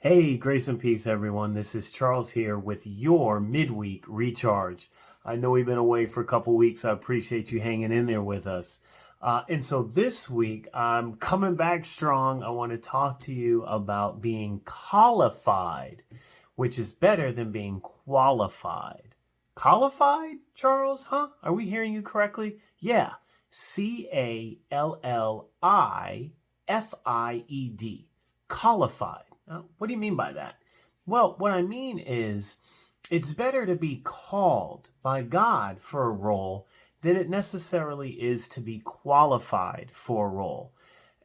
Hey, grace and peace, everyone. This is Charles here with your Midweek Recharge. I know we've been away for a couple weeks. I appreciate you hanging in there with us. And so this week, I'm coming back strong. I want to talk to you about being qualified, which is better than being qualified. Qualified, Charles? Huh? Are we hearing you correctly? Yeah. Callified. Qualified. What do you mean by that? Well, what I mean is it's better to be called by God for a role than it necessarily is to be qualified for a role.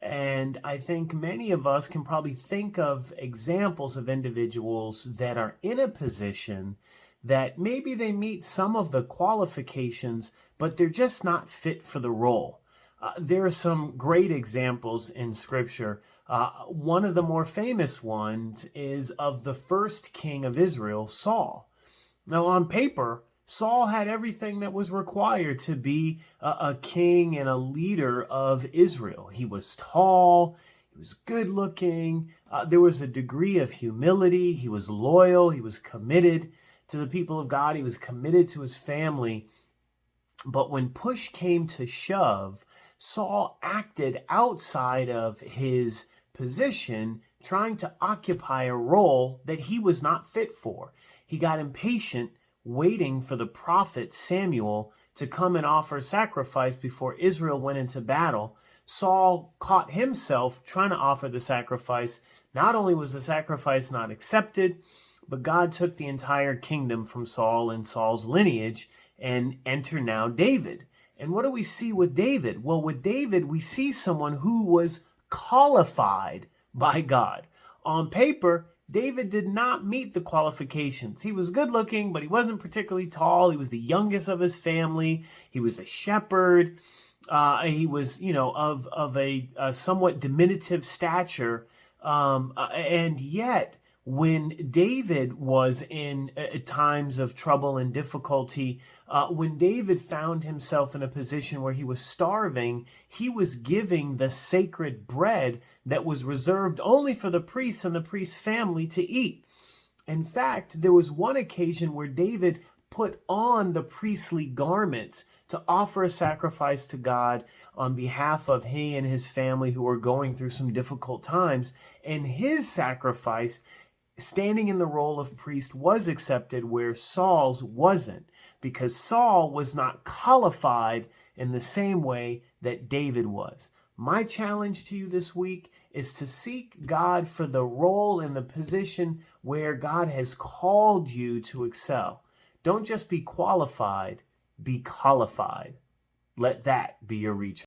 And I think many of us can probably think of examples of individuals that are in a position that maybe they meet some of the qualifications, but they're just not fit for the role. There are some great examples in Scripture. One of the more famous ones is of the first king of Israel, Saul. Now, on paper, Saul had everything that was required to be a king and a leader of Israel. He was tall, he was good looking, there was a degree of humility, he was loyal, he was committed to the people of God, he was committed to his family. But when push came to shove, Saul acted outside of his position, trying to occupy a role that he was not fit for. He got impatient, waiting for the prophet Samuel to come and offer sacrifice before Israel went into battle. Saul caught himself trying to offer the sacrifice. Not only was the sacrifice not accepted, but God took the entire kingdom from Saul and Saul's lineage, and enter now David. And what do we see with David? Well, with David, we see someone who was qualified by God. On paper, David did not meet the qualifications. He was good looking, but he wasn't particularly tall. He was the youngest of his family. He was a shepherd. He was, of a somewhat diminutive stature. And yet, when David was in times of trouble and difficulty, when David found himself in a position where he was starving, he was giving the sacred bread that was reserved only for the priests and the priest's family to eat. In fact, there was one occasion where David put on the priestly garments to offer a sacrifice to God on behalf of he and his family who were going through some difficult times. And his sacrifice, standing in the role of priest, was accepted where Saul's wasn't, because Saul was not qualified in the same way that David was. My challenge to you this week is to seek God for the role and the position where God has called you to excel. Don't just be qualified, be qualified. Let that be your reach.